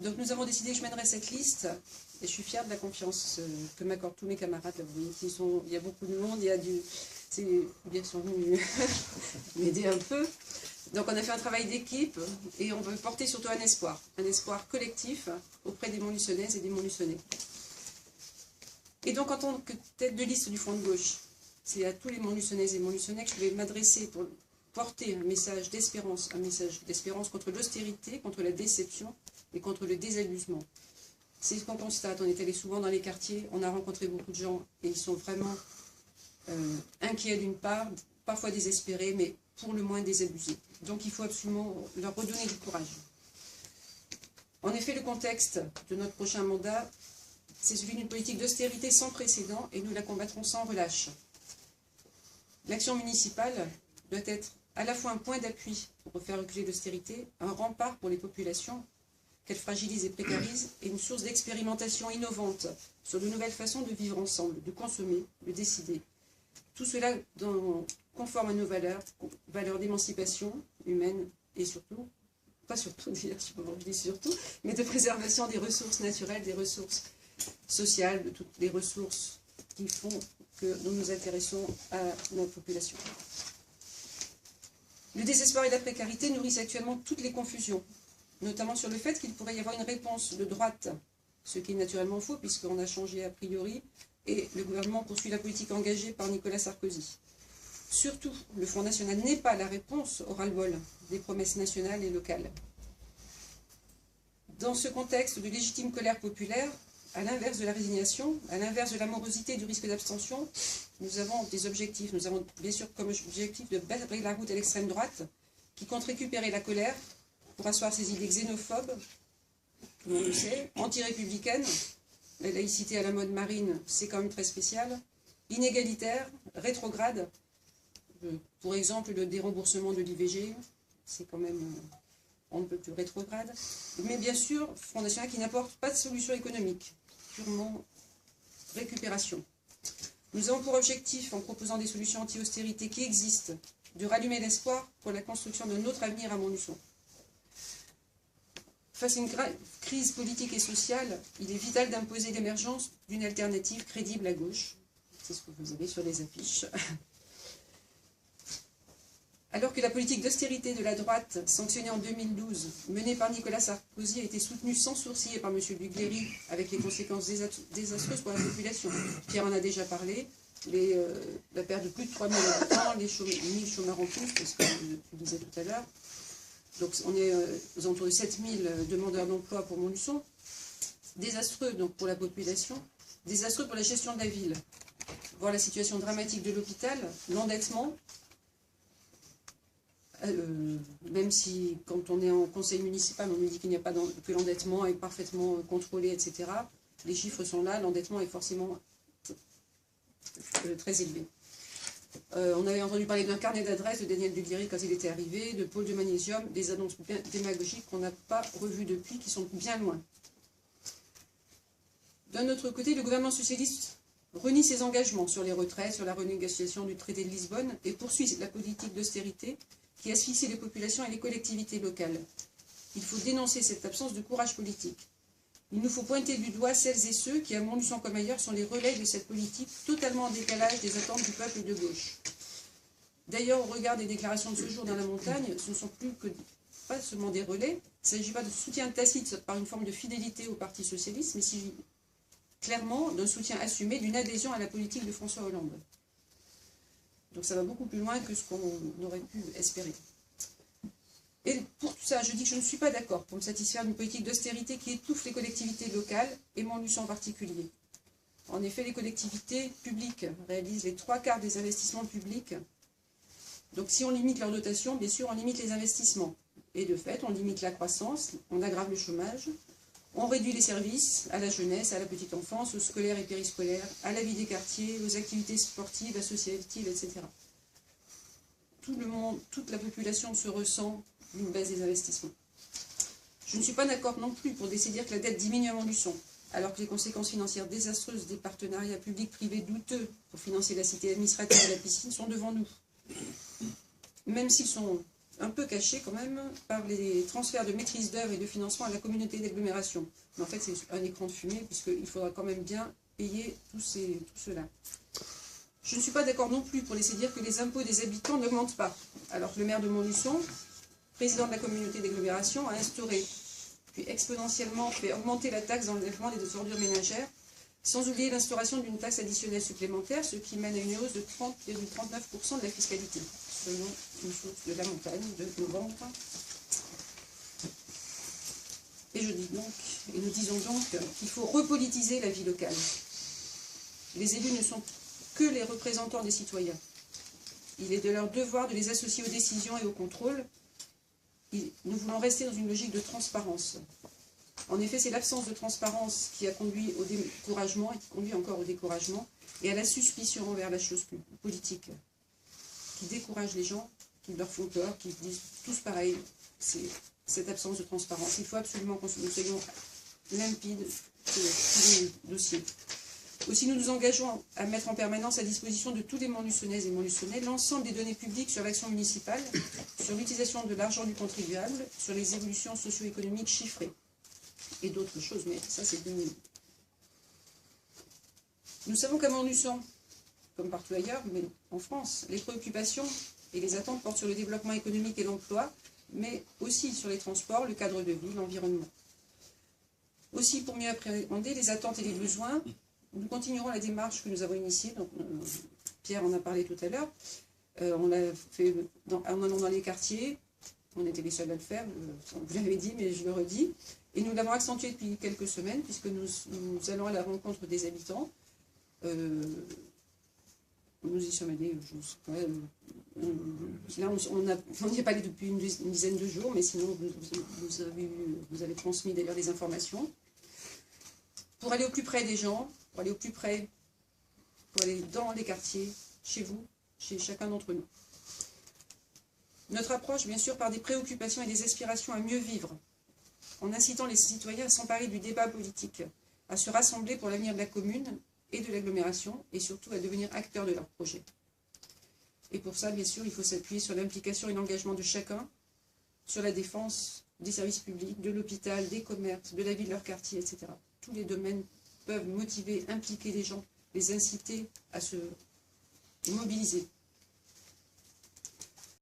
Donc nous avons décidé que je mènerai cette liste, et je suis fière de la confiance que m'accordent tous mes camarades. Là, vous voyez, il y a beaucoup de monde, il y a c'est bien qu'ils sont venus m'aider un peu. Donc on a fait un travail d'équipe, et on veut porter surtout un espoir collectif auprès des Montluçonnaises et des Montluçonnais. Et donc en tant que tête de liste du Front de gauche, c'est à tous les Montluçonnaises et Montluçonnais que je vais m'adresser pour porter un message d'espérance contre l'austérité, contre la déception et contre le désabusement. C'est ce qu'on constate. On est allé souvent dans les quartiers, on a rencontré beaucoup de gens et ils sont vraiment inquiets d'une part, parfois désespérés, mais pour le moins désabusés. Donc il faut absolument leur redonner du courage. En effet, le contexte de notre prochain mandat, c'est celui d'une politique d'austérité sans précédent et nous la combattrons sans relâche. L'action municipale doit être à la fois un point d'appui pour faire reculer l'austérité, un rempart pour les populations qu'elle fragilise et précarise, et une source d'expérimentation innovante sur de nouvelles façons de vivre ensemble, de consommer, de décider. Tout cela conforme à nos valeurs d'émancipation humaine et surtout, pas surtout d'ailleurs, je dis surtout, mais de préservation des ressources naturelles, des ressources sociales, de toutes les ressources qui font que nous nous intéressons à notre population. Le désespoir et la précarité nourrissent actuellement toutes les confusions, notamment sur le fait qu'il pourrait y avoir une réponse de droite, ce qui est naturellement faux puisqu'on a changé a priori et le gouvernement poursuit la politique engagée par Nicolas Sarkozy. Surtout, le Front National n'est pas la réponse au ras-le-bol des promesses nationales et locales. Dans ce contexte de légitime colère populaire, à l'inverse de la résignation, à l'inverse de l'amorosité et du risque d'abstention, nous avons des objectifs. Nous avons bien sûr comme objectif de barrer la route à l'extrême droite, qui compte récupérer la colère pour asseoir ses idées xénophobes, tout le monde le sait, anti-républicaines, la laïcité à la mode marine, c'est quand même très spécial, inégalitaire, rétrograde, pour exemple le déremboursement de l'IVG, c'est quand même, on ne peut plus rétrograde, mais bien sûr, Front National qui n'apporte pas de solution économique, purement récupération. Nous avons pour objectif, en proposant des solutions anti-austérité qui existent, de rallumer l'espoir pour la construction d'un autre avenir à Montluçon. Face à une crise politique et sociale, il est vital d'imposer l'émergence d'une alternative crédible à gauche. C'est ce que vous avez sur les affiches. Alors que la politique d'austérité de la droite, sanctionnée en 2012, menée par Nicolas Sarkozy, a été soutenue sans sourciller par M. Bugleri, avec les conséquences désastreuses pour la population. Pierre en a déjà parlé, la perte de plus de 3000 habitants, les 1000 chômeurs en plus, c'est ce que je disais tout à l'heure. Donc on est aux alentours de 7000 demandeurs d'emploi pour Montluçon. Désastreux donc pour la population, désastreux pour la gestion de la ville. Voir la situation dramatique de l'hôpital, l'endettement, même si quand on est en conseil municipal, on nous dit qu'il n'y a pas que l'endettement est parfaitement contrôlé, etc. Les chiffres sont là, l'endettement est forcément très élevé. On avait entendu parler d'un carnet d'adresses de Daniel Bugleri quand il était arrivé, de pôle de magnésium, des annonces bien démagogiques qu'on n'a pas revues depuis, qui sont bien loin. D'un autre côté, le gouvernement socialiste renie ses engagements sur les retraites, sur la renégociation du traité de Lisbonne et poursuit la politique d'austérité qui asphyxie les populations et les collectivités locales. Il faut dénoncer cette absence de courage politique. Il nous faut pointer du doigt celles et ceux qui, à Montluçon comme ailleurs, sont les relais de cette politique totalement en décalage des attentes du peuple de gauche. D'ailleurs, au regard des déclarations de ce jour dans la montagne, ce ne sont plus que pas seulement des relais, il ne s'agit pas de soutien tacite par une forme de fidélité au Parti socialiste, mais clairement d'un soutien assumé, d'une adhésion à la politique de François Hollande. Donc ça va beaucoup plus loin que ce qu'on aurait pu espérer. Et pour tout ça, je dis que je ne suis pas d'accord pour me satisfaire d'une politique d'austérité qui étouffe les collectivités locales, et Montluçon en particulier. En effet, les collectivités publiques réalisent les 3/4 des investissements publics. Donc si on limite leur dotation, bien sûr, on limite les investissements. Et de fait, on limite la croissance, on aggrave le chômage, on réduit les services à la jeunesse, à la petite enfance, aux scolaires et périscolaires, à la vie des quartiers, aux activités sportives, associatives, etc. Tout le monde, toute la population se ressent d'une baisse des investissements. Je ne suis pas d'accord non plus pour décider que la dette diminue à Montluçon, alors que les conséquences financières désastreuses des partenariats publics-privés douteux pour financer la cité administrative et la piscine sont devant nous. Même s'ils sont un peu caché quand même par les transferts de maîtrise d'œuvre et de financement à la communauté d'agglomération. Mais en fait, c'est un écran de fumée, puisqu'il faudra quand même bien payer tout cela. Je ne suis pas d'accord non plus pour laisser dire que les impôts des habitants n'augmentent pas, alors que le maire de Montluçon, président de la communauté d'agglomération, a instauré, puis exponentiellement fait augmenter la taxe d'enlèvement des ordures ménagères, sans oublier l'instauration d'une taxe additionnelle supplémentaire, ce qui mène à une hausse de 30,39% de la fiscalité, selon une source de la montagne de novembre. Et nous disons donc qu'il faut repolitiser la vie locale. Les élus ne sont que les représentants des citoyens. Il est de leur devoir de les associer aux décisions et au contrôle. Nous voulons rester dans une logique de transparence. En effet, c'est l'absence de transparence qui a conduit au découragement et qui conduit encore au découragement et à la suspicion envers la chose politique, qui décourage les gens, qui leur font peur, qui disent tous pareil. C'est cette absence de transparence. Il faut absolument que nous soyons limpides sur tous les dossiers. Aussi, nous nous engageons à mettre en permanence à disposition de tous les Montluçonnaises et Montluçonnais l'ensemble des données publiques sur l'action municipale, sur l'utilisation de l'argent du contribuable, sur les évolutions socio-économiques chiffrées et d'autres choses, mais ça c'est devenu. Nous savons qu'à Montluçon, comme partout ailleurs, mais en France, les préoccupations et les attentes portent sur le développement économique et l'emploi, mais aussi sur les transports, le cadre de vie, l'environnement. Aussi, pour mieux appréhender les attentes et les besoins, nous continuerons la démarche que nous avons initiée. Donc, Pierre en a parlé tout à l'heure. On l'a fait en allant dans les quartiers. On était les seuls à le faire, vous l'avez dit, mais je le redis. Et nous l'avons accentué depuis quelques semaines, puisque nous allons à la rencontre des habitants. Nous y sommes allés, là on n'y est pas allé depuis une dizaine de jours, mais sinon vous avez transmis d'ailleurs des informations. Pour aller au plus près des gens, pour aller au plus près, pour aller dans les quartiers, chez vous, chez chacun d'entre nous. Notre approche, bien sûr, par des préoccupations et des aspirations à mieux vivre, en incitant les citoyens à s'emparer du débat politique, à se rassembler pour l'avenir de la commune et de l'agglomération, et surtout à devenir acteurs de leur projet. Et pour ça, bien sûr, il faut s'appuyer sur l'implication et l'engagement de chacun, sur la défense des services publics, de l'hôpital, des commerces, de la vie de leur quartier, etc. Tous les domaines peuvent motiver, impliquer les gens, les inciter à se mobiliser.